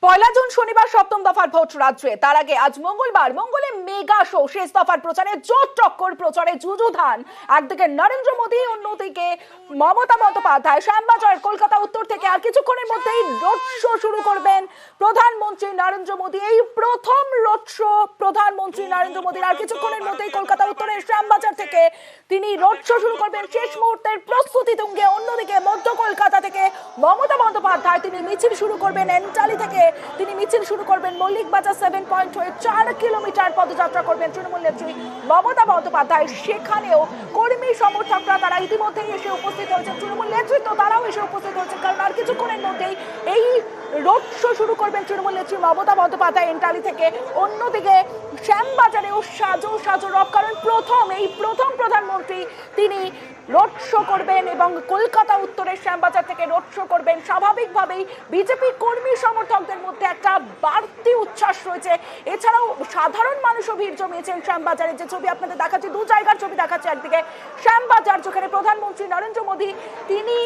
পয়লা June শনিবার সপ্তম দফার ভোট রাজ্যে, তার আগে আজ মঙ্গলে মেগা শো শেষ দফার প্রচারে জোর টক্কর, প্রচারে যুযুধান। একদিকে নরেন্দ্র মোদী, অন্যদিকে মমতা বন্দ্যোপাধ্যায়। শ্যামবাজার কলকাতা উত্তর থেকে আর কিছুক্ষণের মধ্যেই রোড শো শুরু করবেন প্রধানমন্ত্রী নরেন্দ্র মোদী। এই প্রথম রোড শো প্রধানমন্ত্রী নরেন্দ্র মোদীর। আর কিছুক্ষণের মধ্যেই কলকাতা উত্তরের শ্যামবাজার থেকে তিনি রোড শো শুরু করবেন। শেষ মুহূর্তের প্রস্তুতি তুঙ্গে। অন্যদিকে মধ্য কলকাতা থেকে মমতা বন্দ্যোপাধ্যায় তিনি মিছিল শুরু করবেন। এনটালি থেকে তিনি মিছিল শুরু করবেন। মল্লিক বাজার 7 পয়েন্ট হয়ে 4 কিলোমিটার পদযাত্রা করবেন তৃণমূল নেত্রী মমতা বন্দ্যোপাধ্যায়। সেখানেও কর্মী সমর্থকরা তারা ইতিমধ্যেই এসে উপস্থিত হয়েছে। তৃণমূল নেতৃত্ব তারাও এসে উপস্থিত হয়েছে, কারণ আর কিছুক্ষণের মধ্যেই এই রোড শো শুরু করবেন তৃণমূল নেত্রী মমতা বন্দ্যোপাধ্যায় এনটালি থেকে। অন্যদিকে শ্যামবাজারেও সাজো রব, কারণ প্রথম প্রধানমন্ত্রী তিনি রোড শো করবেন এবং কলকাতা উত্তরের শ্যামবাজার থেকে রোড শো করবেন। স্বাভাবিকভাবেই বিজেপি কর্মী সমর্থকদের মধ্যে একটা বাড়তি উচ্ছ্বাস রয়েছে। এছাড়াও সাধারণ মানুষও ভিড় জমিয়েছেন শ্যামবাজারে। যে ছবি আপনাদের দেখাচ্ছি, দু জায়গার ছবি দেখাচ্ছে। একদিকে শ্যামবাজার, যেখানে প্রধানমন্ত্রী নরেন্দ্র মোদী তিনি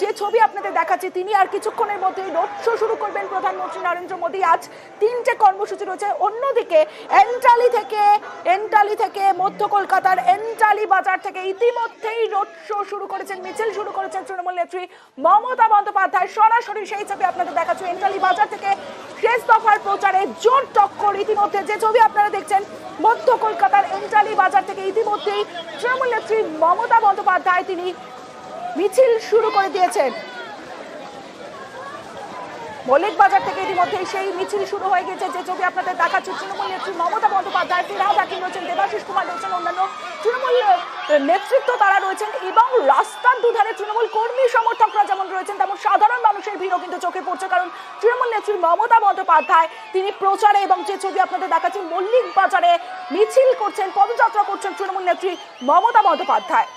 যে ছবি আপনাদের দেখাচ্ছি, তিনি আর কিছুক্ষণের মধ্যেই রোড শো শুরু করবেন প্রধানমন্ত্রী নরেন্দ্র মোদী। আজ 3টে কর্মসূচি রয়েছে। অন্যদিকে এনটালি থেকে মধ্য কলকাতার এনটালি বাজার থেকে ইতিমধ্যেই রোড শো শুরু করেছেন, মিছিল শুরু করেছেন তৃণমূল নেত্রী মমতা বন্দ্যোপাধ্যায়। সরাসরি সেই ছবি আপনাদের দেখাচ্ছি। এনটালি বাজার থেকে শেষ দফার প্রচারে জোর টক্কর। ইতিমধ্যে যে ছবি আপনারা দেখছেন, মধ্য কলকাতার এনটালি বাজার থেকে ইতিমধ্যেই তৃণমূল নেত্রী মমতা বন্দ্যোপাধ্যায় তিনি মিছিল শুরু করে দিয়েছেন। মল্লিক বাজার থেকে ইতিমধ্যেই সেই মিছিল শুরু হয়ে গেছে। যে ছবি আপনাদের দেখাচ্ছে, তৃণমূল নেত্রী মমতা বন্দ্যোপাধ্যায়, ফিরহাদ হাকিম রয়েছেন, দেবাশিস কুমার রয়েছেন, অন্যান্য তৃণমূল নেতৃত্ব তারা রয়েছেন। এবং রাস্তার দুধারে তৃণমূল কর্মী সমর্থকরা যেমন রয়েছেন, তেমন সাধারণ মানুষের ভিড়ও কিন্তু চোখে পড়ছে। কারণ তৃণমূল নেত্রী মমতা বন্দ্যোপাধ্যায় তিনি প্রচারে, এবং যে ছবি আপনাদের দেখাচ্ছি, মল্লিক বাজারে মিছিল করছেন, পদযাত্রা করছেন তৃণমূল নেত্রী মমতা বন্দ্যোপাধ্যায়।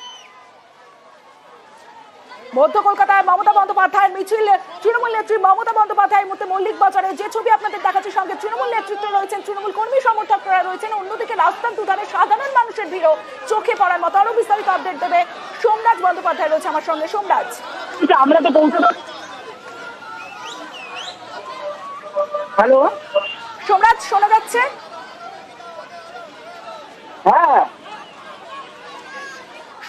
মধ্য কলকাতায় মমতা বন্দ্যোপাধ্যায়ের মিছিল, তৃণমূল নেত্রী মমতা বন্দ্যোপাধ্যায়ের মধ্যে মল্লিক বাজারে যে ছবি আপনাদের দেখাচ্ছি, সঙ্গে তৃণমূল নেতৃত্ব রয়েছেন, তৃণমূল কর্মী সমর্থকরা রয়েছেন। অন্যদিকে রাস্তার দুধারে সাধারণ মানুষের ভিড়ও চোখে পড়ার মতো। আরো বিস্তারিত আপডেট দেবে সোমরাজ বন্দ্যোপাধ্যায় রয়েছে আমার সঙ্গে। সোমরাজ, আমরা তো পৌঁছাবো। হ্যালো সোমরাজ, শোনা যাচ্ছে? হ্যাঁ,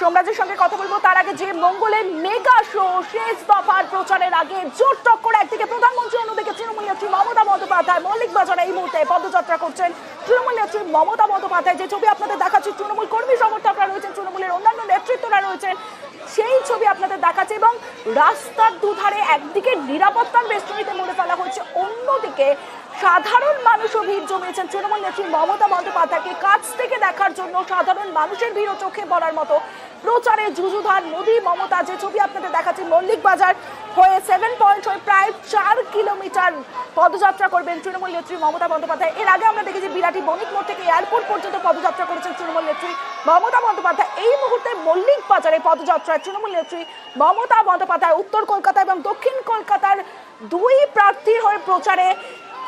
সোমরাজের সঙ্গে কথা বলবো। তার আগে যে মঙ্গলের মেগা শো শেষ দফার প্রচারের আগে জোর টক্কর। একদিকে প্রধানমন্ত্রী, অন্যদিকে তৃণমূল নেত্রী মমতা বন্দ্যোপাধ্যায় মল্লিক বাজারে এই মুহূর্তে পদযাত্রা করছেন তৃণমূল নেত্রী মমতা বন্দ্যোপাধ্যায়। যে ছবি আপনাদের দেখাচ্ছি, তৃণমূল কর্মী সমর্থকরা রয়েছেন, তৃণমূলের অন্যান্য নেতৃত্বরা রয়েছেন, সেই ছবি আপনাদের দেখাচ্ছে। এবং রাস্তার দুধারে একদিকে নিরাপত্তার বেষ্টনীতে মুড়ে ফেলা হয়েছে, অন্যদিকে সাধারণ মানুষও ভিড় জমিয়েছেন তৃণমূল নেত্রী মমতা বন্দ্যোপাধ্যায়কে কাছ থেকে দেখার জন্য। সাধারণ মানুষের ভিড়ও চোখে পড়ার মতো। প্রচারে যুযুধান মোদী মমতা। যে ছবি আপনাদের দেখাচ্ছি, মল্লিক বাজার হয়ে 7 পয়েন্ট হয়ে প্রায় 4 কিলোমিটার পদযাত্রা করবেন তৃণমূল নেত্রী মমতা বন্দ্যোপাধ্যায়। এর আগে আমরা দেখেছি বিরাটি বণিক মোড় থেকে এয়ারপোর্ট পর্যন্ত পদযাত্রা করেছেন তৃণমূল নেত্রী মমতা বন্দ্যোপাধ্যায়। এই মুহূর্তে মল্লিক বাজারে পদযাত্রায় তৃণমূল নেত্রী মমতা বন্দ্যোপাধ্যায় উত্তর কলকাতা এবং দক্ষিণ কলকাতার 2 প্রার্থীর হয়ে প্রচারে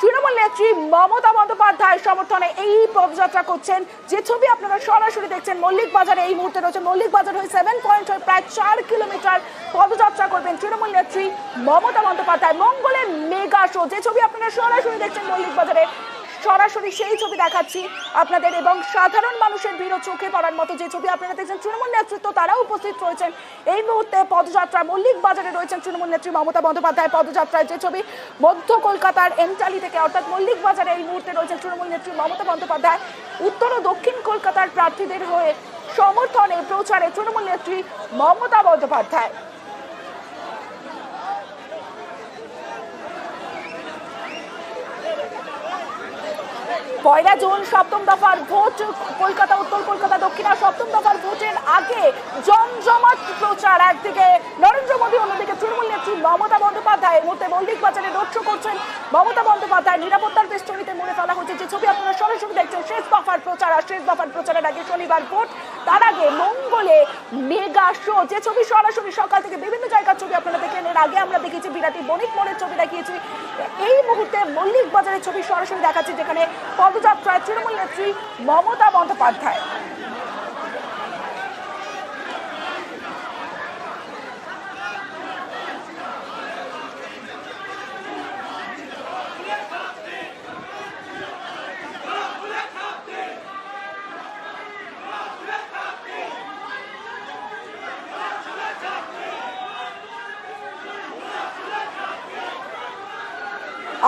তৃণমূল নেত্রী মমতা বন্দ্যোপাধ্যায়ের সমর্থনে এই পদযাত্রা করছেন। যে ছবি আপনারা সরাসরি দেখছেন, মল্লিক বাজারে এই মুহূর্তে রয়েছে। মল্লিক বাজার হয়ে 7 পয়েন্ট হয়ে প্রায় 4 কিলোমিটার পদযাত্রা করবেন তৃণমূল নেত্রী মমতা বন্দ্যোপাধ্যায়। মঙ্গলের মেগা শো, যে ছবি আপনারা সরাসরি দেখছেন মল্লিক বাজারে, সরাসরি সেই ছবি দেখাচ্ছি আপনাদের। এবং সাধারণ মানুষের ভিড়ও চোখে পড়ার মতো। যে ছবি আপনারা দেখছেন, তৃণমূল নেতৃত্ব তারাও উপস্থিত রয়েছেন এই মুহূর্তে পদযাত্রা। মল্লিক বাজারে রয়েছেন তৃণমূল নেত্রী মমতা বন্দ্যোপাধ্যায় পদযাত্রায়। যে ছবি মধ্য কলকাতার এনটালি থেকে, অর্থাৎ মল্লিক বাজারে এই মুহূর্তে রয়েছেন তৃণমূল নেত্রী মমতা বন্দ্যোপাধ্যায়। উত্তর ও দক্ষিণ কলকাতার প্রার্থীদের হয়ে সমর্থনে প্রচারে তৃণমূল নেত্রী মমতা বন্দ্যোপাধ্যায়। পয়লা জুন সপ্তম দফার ভোট, কলকাতা উত্তর, কলকাতা দক্ষিণ। আর সপ্তম দফার ভোটের আগে জমজমাট প্রচার। একদিকে নরেন্দ্র মোদী, অন্যদিকে তৃণমূল নেত্রী মমতা বন্দ্যোপাধ্যায় এই মুহূর্তে মল্লিক বাজারে রোড শো করছেন মমতা বন্দ্যোপাধ্যায়। নিরাপত্তার বেষ্টনীতে মুড়ে ফেলা হচ্ছে। যে ছবি আপনারা সরাসরি দেখছেন, শেষ দফার প্রচার। আর শেষ দফার প্রচারের আগে শনিবার ভোট, তার আগে মঙ্গলে মেগা শো। যে ছবি সরাসরি সকাল থেকে বিভিন্ন জায়গার ছবি আপনারা দেখলেন। এর আগে আমরা দেখেছি বিরাটি বণিক মোড়ের ছবি দেখিয়েছি। এই মুহূর্তে মল্লিক বাজারের ছবি সরাসরি দেখাচ্ছি, যেখানে পদযাত্রায় তৃণমূল নেত্রী মমতা বন্দ্যোপাধ্যায়।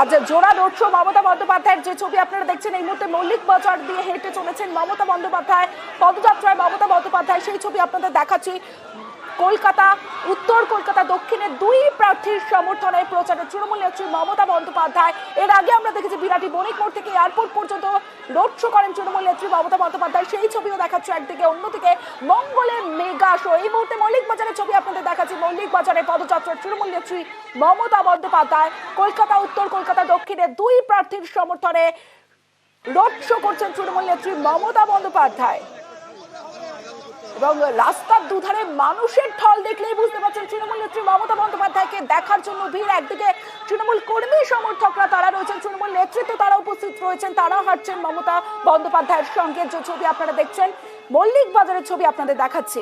আজ জোড়া রোড শো মমতা বন্দ্যোপাধ্যায়ের যে ছবি আপনারা দেখছেন এই মুহূর্তে মল্লিক বাজার দিয়ে হেঁটে চলেছেন মমতা বন্দ্যোপাধ্যায়, পদযাত্রায় মমতা বন্দ্যোপাধ্যায়, সেই ছবি আপনাদের দেখাচ্ছি। কলকাতা উত্তর কলকাতা দক্ষিণের দুই প্রার্থীর সমর্থনে প্রচারে তৃণমূল নেত্রী মমতা বন্দ্যোপাধ্যায়। এর আগে আমরা দেখেছি বিরাটি বণিক মোড় থেকে এয়ারপোর্ট পর্যন্ত রোড শো করেন তৃণমূল নেত্রী মমতা বন্দ্যোপাধ্যায়, সেই ছবিও দেখাচ্ছে একদিকে। অন্যদিকে মঙ্গলে মেগা শো, এই মুহূর্তে মল্লিক বাজারের ছবি আপনাদের দেখাচ্ছি। মল্লিক বাজারে পদযাত্রা তৃণমূল নেত্রী মমতা বন্দ্যোপাধ্যায় কলকাতা উত্তর কলকাতা দক্ষিণের দুই প্রার্থীর সমর্থনে রোড শো করছেন তৃণমূল নেত্রী মমতা বন্দ্যোপাধ্যায়। এবং রাস্তার দুধারে মানুষের ঢল দেখলেই বুঝতে পারছেন তৃণমূল নেত্রী মমতা বন্দ্যোপাধ্যায়কে দেখার জন্য ভিড়। একদিকে তৃণমূল কর্মী সমর্থকরা তারা রয়েছেন, তৃণমূল নেতৃত্বে তারা উপস্থিত রয়েছেন, তারা হাঁটছেন মমতা বন্দ্যোপাধ্যায়ের সঙ্গে। যে ছবি আপনারা দেখছেন মল্লিক বাজারের ছবি আপনাদের দেখাচ্ছি।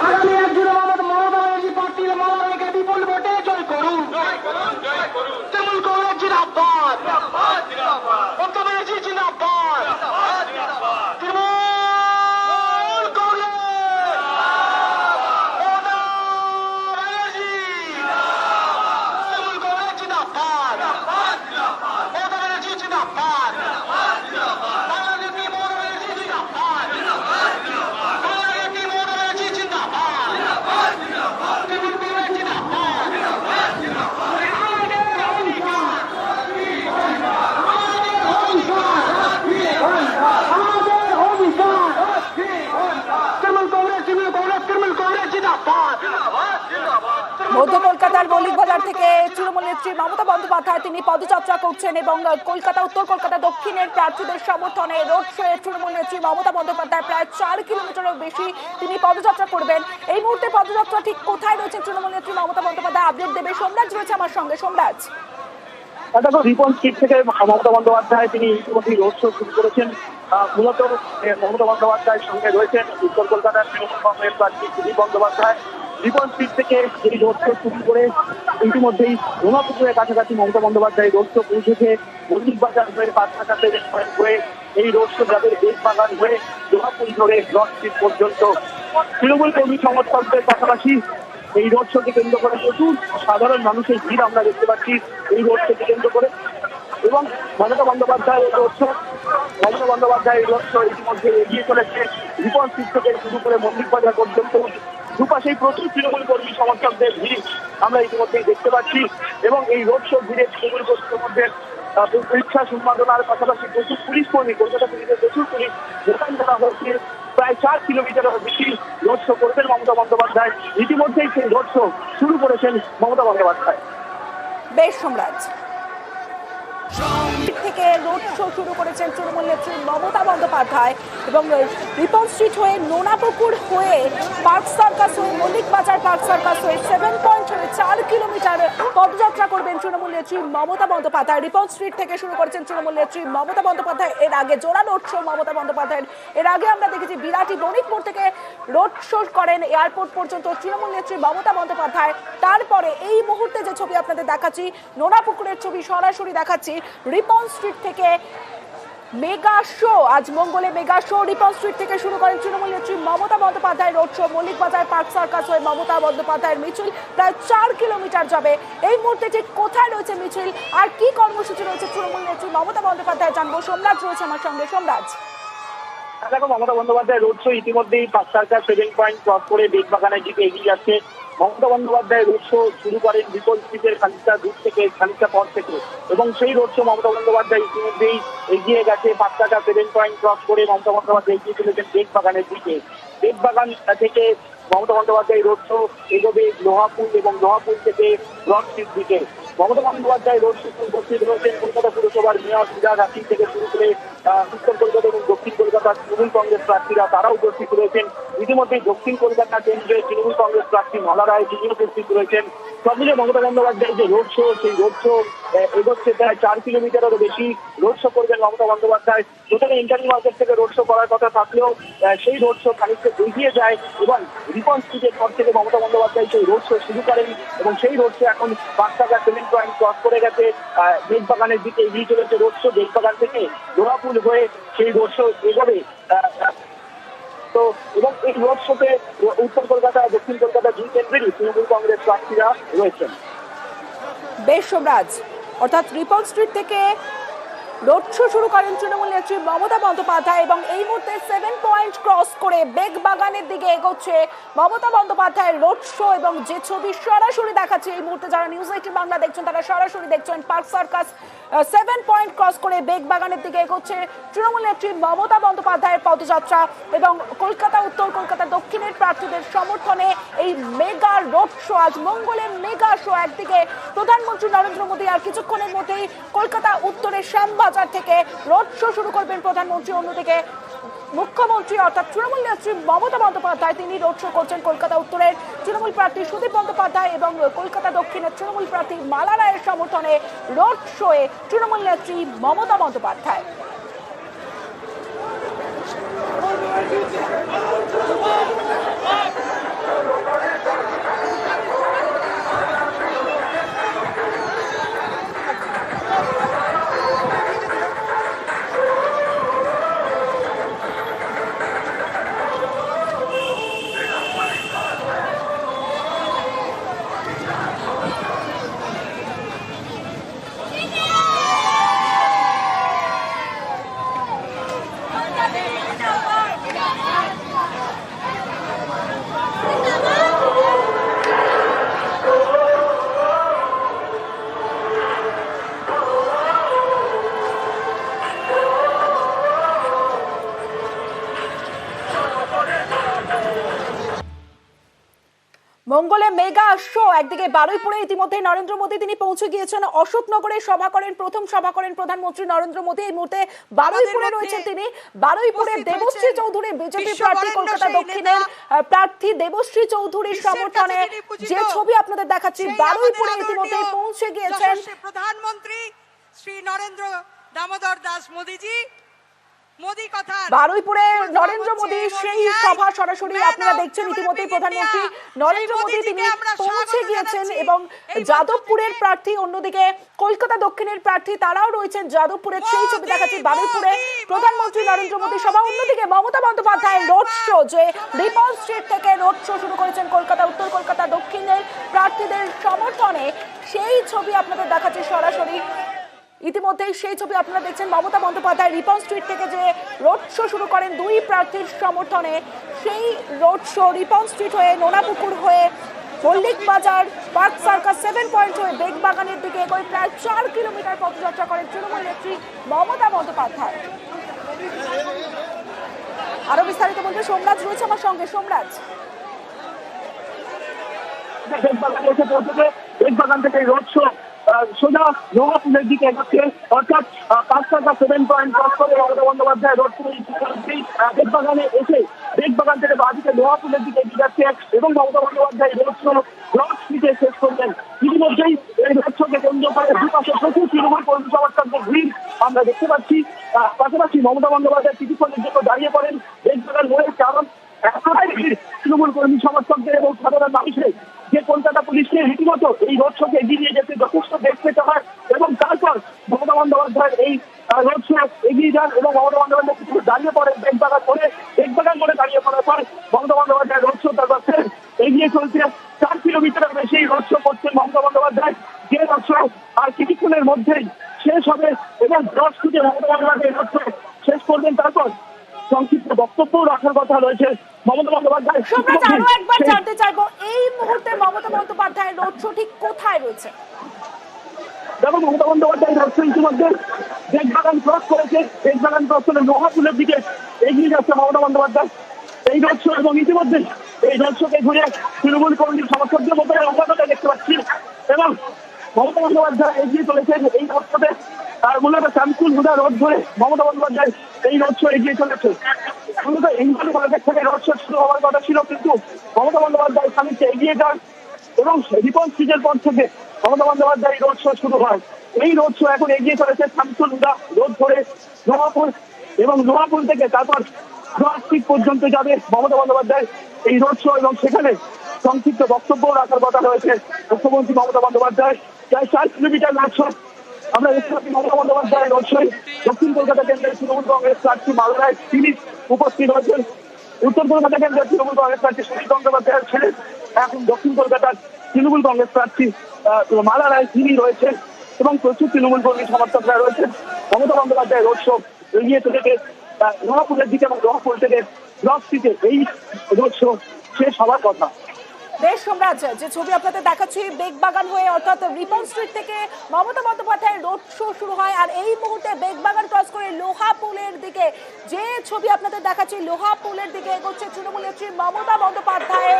আগামী একজন আমাদের মমতা ব্যানার্জি পার্টির মালাকে বিপুল ভোটে জয় করুন। তৃণমূল কংগ্রেস জিন্দাবাদ, মমতা ব্যানার্জি জিন্দাবাদ, তৃণমূল কংগ্রেস, মমতা ব্যানার্জি, তৃণমূল কংগ্রেস জিন্দাবাদ, মমতা ব্যানার্জি জিন্দাবাদ, মধ্য কলকাতার মল্লিক বাজার থেকে তৃণমূল নেত্রী মমতা বন্দ্যোপাধ্যায় তিনি পদযাত্রা করছেন এবং কলকাতা উত্তর কলকাতা দক্ষিণের প্রার্থীদের সমর্থনে রোড শো এ তৃণমূল নেত্রী মমতা বন্দ্যোপাধ্যায় প্রায় 4 কিলোমিটারের বেশি তিনি পদযাত্রা করবেন। এই মুহূর্তে পদযাত্রা ঠিক কোথায় রয়েছে তৃণমূল নেত্রী মমতা বন্দ্যোপাধ্যায় আপডেট দেবে সোমরাজ রয়েছে আমার সঙ্গে। সোমরাজ, দেখো রিপন স্ট্রিট থেকে মমতা বন্দ্যোপাধ্যায় তিনি ইতিমধ্যেই রোড শো শুরু করেছেন। মূলত মমতা বন্দ্যোপাধ্যায়ের সঙ্গে রয়েছেন উত্তর কলকাতার তৃণমূল কংগ্রেস প্রার্থী দিলীপ বন্দ্যোপাধ্যায়। রিপন স্ট্রিট থেকে এই রোড শো শুরু করে ইতিমধ্যেই রোমাপুকুরের কাছাকাছি মমতা বন্দ্যোপাধ্যায় রোড শো পৌঁছেছে। মল্লিক বাজার হয়ে পাঁচটাকাতে হয়ে এই রোড শো যাদের বেশবাগান হয়ে রোমাপুর ধরে ব্লক স্ট্রিট পর্যন্ত তৃণমূল কর্মী সমর্থকদের পাশাপাশি এই রোড শোকে কেন্দ্র করে প্রচুর সাধারণ মানুষের ভিড় আমরা দেখতে পাচ্ছি এই রোড শোকে কেন্দ্র করে। এবং মমতা বন্দ্যোপাধ্যায় এই রোড শো ইতিমধ্যে এগিয়ে চলেছে রিপন স্ট্রিট থেকে শুরু করে মল্লিক বাজার পর্যন্ত। দুপাশেই প্রচুর তৃণমূল কর্মী সমর্থকদের ভিড় আমরা ইতিমধ্যেই দেখতে পাচ্ছি। এবং এই রোড শো ঘিরে তৃণমূল কর্মীদের মধ্যে উচ্ছ্বাস উন্মাদনার পাশাপাশি প্রচুর পুলিশ কর্মী, কলকাতা পুলিশের প্রচুর পুলিশ মোতায়েন করা হয়েছে। প্রায় 4 কিলোমিটারের বেশি রোড শো করবেন মমতা বন্দ্যোপাধ্যায়। ইতিমধ্যেই সেই রোড শো শুরু করেছেন মমতা বন্দ্যোপাধ্যায়। বেশ সোমরাজ, থেকে রোড শো শুরু করেছেন তৃণমূল নেত্রী মমতা বন্দ্যোপাধ্যায় এবং রিপন স্ট্রিট হয়ে নোনাপুকুর হয়ে পার্ক সার্কাস হয়ে মল্লিক বাজার পার্ক সার্কাস হয়ে 7 পয়েন্ট হয়ে 4 কিলোমিটার পদযাত্রা করবেন তৃণমূল নেত্রী মমতা বন্দ্যোপাধ্যায়। রিপন স্ট্রিট থেকে শুরু করেছেন তৃণমূল নেত্রী মমতা বন্দ্যোপাধ্যায়। এর আগে জোড়া রোড শো মমতা বন্দ্যোপাধ্যায়ের। এর আগে আমরা দেখেছি বিরাটি বণিক মোড় থেকে রোড শো করেন এয়ারপোর্ট পর্যন্ত তৃণমূল নেত্রী মমতা বন্দ্যোপাধ্যায়। তারপরে এই মুহূর্তে যে ছবি আপনাদের দেখাচ্ছি নোনাপুকুরের ছবি সরাসরি দেখাচ্ছি রিপন স্ট্রিট থেকে মেগা শো। আজ মঙ্গলে মেগা শো রিপন স্ট্রিট থেকে শুরু করেন তৃণমূল নেত্রী মমতা বন্দ্যোপাধ্যায় রোড শো। মল্লিক বাজার পার্ক সার্কাস হয়ে মমতা বন্দ্যোপাধ্যায়ের মিছিল প্রায় 4 কিলোমিটার যাবে। এই মুহূর্তে ঠিক কোথায় রয়েছে মিছিল আর কি কর্মসূচি রয়েছে তৃণমূল নেত্রী মমতা বন্দ্যোপাধ্যায় জানবো। সোমরাজ রয়েছে আমার সঙ্গে। সোমরাজ, দেখো মমতা বন্দ্যোপাধ্যায় রোড শো ইতিমধ্যেই পার্ক সার্কাস 7 পয়েন্ট ক্রস করে বেগবাগানের দিকে এগিয়ে যাচ্ছে। মমতা বন্দ্যোপাধ্যায় রোড শো শুরু করেন রিপন স্ট্রিটের খানিকটা দূর থেকে, খানিকটা পর থেকে। এবং সেই রোড শো মমতা বন্দ্যোপাধ্যায় ইতিমধ্যেই এগিয়ে গেছে পার্ক সার্কাস 7 পয়েন্ট ক্রস করে মমতা বন্দ্যোপাধ্যায় এগিয়ে চলেছেন বেগবাগানের দিকে। বেগবাগান থেকে মমতা বন্দ্যোপাধ্যায় রোড শো এগোবে লোহাপুল এবং লোহাপুল থেকে ব্লক স্ট্রিট দিকে। মমতা বন্দ্যোপাধ্যায় রোড শো উপস্থিত রয়েছেন কলকাতা পুরসভার মেয়র ফিরহাদ হাকিম থেকে শুরু করে উত্তর কলকাতা এবং দক্ষিণ কলকাতার তৃণমূল কংগ্রেস প্রার্থীরা তারা উপস্থিত রয়েছেন। ইতিমধ্যে দক্ষিণ কলকাতা কেন্দ্রে তৃণমূল কংগ্রেস প্রার্থী মালা রায় তিনি উপস্থিত রয়েছেন। সব মিলিয়ে মমতা বন্দ্যোপাধ্যায়ের যে রোড শো, সেই রোড শো এগোচ্ছে প্রায় 4 কিলোমিটারেরও বেশি রোড শো করবেন মমতা বন্দ্যোপাধ্যায়। প্রথমে ইন্টারভিউ মার্কেট থেকে রোড শো করার কথা থাকলেও সেই রোড শো খানিকটা এগিয়ে যায় এবং রিপন স্ট্রিটের পর থেকে মমতা বন্দ্যোপাধ্যায় সেই রোড শো শুরু করেন এবং সেই রোড শো এখন 5 টাকা 7 পয়েন্ট ক্রস করে গেছে। বেগবাগানের দিকে এগিয়ে চলেছে রোড শো। বেগবাগান থেকে দোড়াপুল হয়ে সেই রোড শো এগোবে। তো এবং এই রোড শোতে উত্তর কলকাতা দক্ষিণ কলকাতা দুই কেন্দ্রেরই তৃণমূল কংগ্রেস প্রার্থীরা রয়েছেন। বেশ সোমরাজ, অর্থাৎ রিপন স্ট্রিট থেকে রোড শো শুরু করেন তৃণমূল নেত্রী মমতা বন্দ্যোপাধ্যায় এবং এই মুহূর্তে 7 পয়েন্ট ক্রস করে বেগবাগানের দিকে এগোচ্ছে মমতা বন্দ্যোপাধ্যায়ের রোড শো। এবং যে ছবি সরাসরি দেখাচ্ছে এই মুহূর্তে, যারা নিউজ 18 বাংলা দেখছেন তারা সরাসরি দেখছেন পার্ক সার্কাস 7 পয়েন্ট ক্রস করে বেগবাগানের দিকে এগোচ্ছে তৃণমূল নেত্রী মমতা বন্দ্যোপাধ্যায়ের পদযাত্রা এবং কলকাতা উত্তর কলকাতা দক্ষিণের প্রার্থীদের সমর্থনে এই মেগা রোড শো, আজ মঙ্গলের মেগা শো। একদিকে প্রধানমন্ত্রী নরেন্দ্র মোদী আর কিছুক্ষণের মধ্যেই কলকাতা উত্তরের শ্যামবাজার থেকে রোড শো শুরু করবেন প্রধানমন্ত্রী, অন্যদিকে মুখ্যমন্ত্রী অর্থাৎ তৃণমূল নেত্রী মমতা বন্দ্যোপাধ্যায় তিনি রোড শো করছেন কলকাতা উত্তরের তৃণমূল প্রার্থী সুদীপ বন্দ্যোপাধ্যায় এবং কলকাতা দক্ষিণের তৃণমূল প্রার্থী মালা রায়ের সমর্থনে রোড শোয়ে তৃণমূল নেত্রী মমতা বন্দ্যোপাধ্যায়। মঙ্গলে মেগা শো, একদিকে বারুইপুরে ইতিমধ্যে নরেন্দ্র মোদী তিনি পৌঁছে গিয়েছেন, অশোকনগরে সভা করেন, প্রথম সভা করেন প্রধানমন্ত্রী নরেন্দ্র মোদী। এই মুহূর্তে বারুইপুরে রয়েছেন তিনি। বারুইপুরে দেবশ্রী চৌধুরী বিজেপি প্রার্থী, কলকাতা দক্ষিণের প্রার্থী দেবশ্রী চৌধুরীর সমর্থনে যে ছবি আপনাদের দেখাচ্ছি, বারুইপুরে ইতিমধ্যে পৌঁছে গিয়েছেন প্রধানমন্ত্রী শ্রী নরেন্দ্র দামোদর দাস মোদীজি। বারুইপুরে নরেন্দ্র মোদী সেই সভা সরাসরি আপনারা দেখছেন। ইতিমধ্যে প্রধানমন্ত্রী নরেন্দ্র মোদী তিনি পৌঁছে গিয়েছেন এবং যাদবপুরের প্রার্থী, অন্যদিকে কলকাতা দক্ষিণের প্রার্থী তারাও রয়েছেন যাদবপুরের, সেই ছবি দেখাচ্ছি। বারুইপুরে প্রধানমন্ত্রী নরেন্দ্র মোদী সভা, অন্যদিকে মমতা বন্দ্যোপাধ্যায়ের রোড শো, যে রিপন স্ট্রিট থেকে রোড শো শুরু করেছেন কলকাতা উত্তর কলকাতা দক্ষিণের প্রার্থীদের সমর্থনে, সেই ছবি আপনাদের দেখাচ্ছি সরাসরি। ইতিমধ্যেই সেই ছবি আপনারা দেখছেন। মমতা বন্দ্যোপাধ্যায় রিপন স্ট্রিট থেকে যে রোড শো শুরু করেন দুই প্রার্থীর সমর্থনে, সেই রোড শো রিপন স্ট্রিট হয়ে নোনাপুকুর হয়ে মল্লিক বাজার পার্ক সার্কাস 7 পয়েন্ট হয়ে বেগবাগানের দিকে এগোয় প্রায় 4 কিলোমিটার পদযাত্রা করেন তৃণমূল নেত্রী মমতা বন্দ্যোপাধ্যায়। আরো বিস্তারিত বলতে সোমরাজ রয়েছে আমার সঙ্গে। সোমরাজ, বেগবাগান থেকে রোড শো সোজা নোয়াপুলের দিকে এগোচ্ছে, অর্থাৎ 5 টাকা 7 পয়েন্ট ক্রস করে মমতা বন্দ্যোপাধ্যায় রোড শো বেগবাগানে এসে বেগবাগান থেকে বাদিকে নোয়াপুলের দিকে এগিয়ে যাচ্ছে এবং Mamata Bandyopadhyay road show block স্ট্রিটে শেষ করলেন। ইতিমধ্যেই এই রোড শোকে কেন্দ্র করে দুপাশে প্রচুর তৃণমূল কর্মী সমর্থকদের ভিড় আমরা দেখতে পাচ্ছি। পাশাপাশি মমতা বন্দ্যোপাধ্যায় কিছুক্ষণের জন্য দাঁড়িয়ে পড়েন বেগবাগান মোড়ে, কারণ তৃণমূল কর্মী সমর্থকদের এবং সাধারণ মানুষের যে কলকাতা পুলিশকে রীতিমতো এই রোড শোকে এগিয়ে নিয়ে যেতে যথেষ্ট বেগ পেতে হয় এবং তারপর মমতা বন্দ্যোপাধ্যায় এই রোড শো এগিয়ে যান এবং মমতা বন্দ্যোপাধ্যায় কিছু দাঁড়িয়ে পড়েন বেগবাগান মোড়ে দাঁড়িয়ে পড়ার পর মমতা বন্দ্যোপাধ্যায় রোড শো তার কাছে এগিয়ে চলছে। 4 কিলোমিটারের বেশি রোড শো করছেন মমতা বন্দ্যোপাধ্যায়, যে রোড শো আর কিছুক্ষণের মধ্যেই শেষ হবে এবং 10 থেকে মমতা বন্দ্যোপাধ্যায় রোড শো শেষ করবেন। তারপর সংক্ষিপ্ত বক্তব্য রাখার কথা রয়েছে মমতা বন্দ্যোপাধ্যায়। আরো একবার জানতে চাইবো এই মুহূর্তে মমতা বন্দ্যোপাধ্যায়ের রোড শো ঠিক কোথায় রয়েছে? দেখো, মমতা বন্দ্যোপাধ্যায় রোড শো ইতিমধ্যে বেগবাগান ক্রস করেছে, বেগবাগান ক্রস করে লোহাপুলের দিকে এগিয়ে যাচ্ছে মমতা বন্দ্যোপাধ্যায় এই রোড শো এবং ইতিমধ্যে এই রোড শোকে ঘুরে তৃণমূল কর্মীর সমর্থকদের মধ্যে অবগত দেখতে পাচ্ছি এবং মমতা বন্দ্যোপাধ্যায় এগিয়ে চলেছেন এই রোড শোতে। মূলত শামসুল হুদা রোড ধরে মমতা বন্দ্যোপাধ্যায় এই রোড শো এগিয়ে চলেছে। মূলত ইন্দ্র কলেজের থেকে রোড শো শুরু হওয়ার কথা ছিল, কিন্তু মমতা বন্দ্যোপাধ্যায় খানিকটা এগিয়ে যান এবং রিপন স্ট্রিটের পর থেকে মমতা বন্দ্যোপাধ্যায় রোড শো শুরু হয়। এই রোড শো এখন এগিয়ে চলেছে শামসুল হুদা রোড ধরে নোয়াপুর, এবং নোয়াপুর থেকে তারপর স্ট্রিট পর্যন্ত যাবে মমতা বন্দ্যোপাধ্যায় এই রোড শো, এবং সেখানে সংক্ষিপ্ত বক্তব্য রাখার কথা রয়েছে মুখ্যমন্ত্রী মমতা বন্দ্যোপাধ্যায়। প্রায় 4 কিলোমিটার রোড শো আমরা দেখতে পাচ্ছি। মমতা বন্দ্যোপাধ্যায় রোড শোয় দক্ষিণ কলকাতা কেন্দ্রের তৃণমূল কংগ্রেস প্রার্থী মালরায় তিনি উপস্থিত হয়েছেন। উত্তর কলকাতা কেন্দ্রের তৃণমূল কংগ্রেস প্রার্থী সুশীল বন্দ্যোপাধ্যায়ের ছেলে এখন দক্ষিণ কলকাতার তৃণমূল কংগ্রেস প্রার্থী মালা রায় তিনি রয়েছেন, এবং প্রচুর তৃণমূল কর্মী সমর্থকরা রয়েছেন। মমতা বন্দ্যোপাধ্যায় রোড শো এগিয়ে চলেছে নোয়াপুরের দিকে, এবং নোয়াপুর থেকে ব্লক স্ট্রিটে এই রোড শো শেষ হওয়ার কথা। দেশ সম্রাজ, যে ছবি আপনাদের দেখাচ্ছি বেগবাগান হয়ে অর্থাৎ রিপন স্ট্রিট থেকে মমতা বন্দ্যোপাধ্যায়ের রোড শো শুরু হয়, আর এই মুহূর্তে বেগবাগান ক্রস করে লোহা পুলের দিকে যে ছবি আপনাদের দেখাচ্ছি লোহা পুলের দিকে এগোচ্ছে তৃণমূল নেত্রী মমতা বন্দ্যোপাধ্যায়।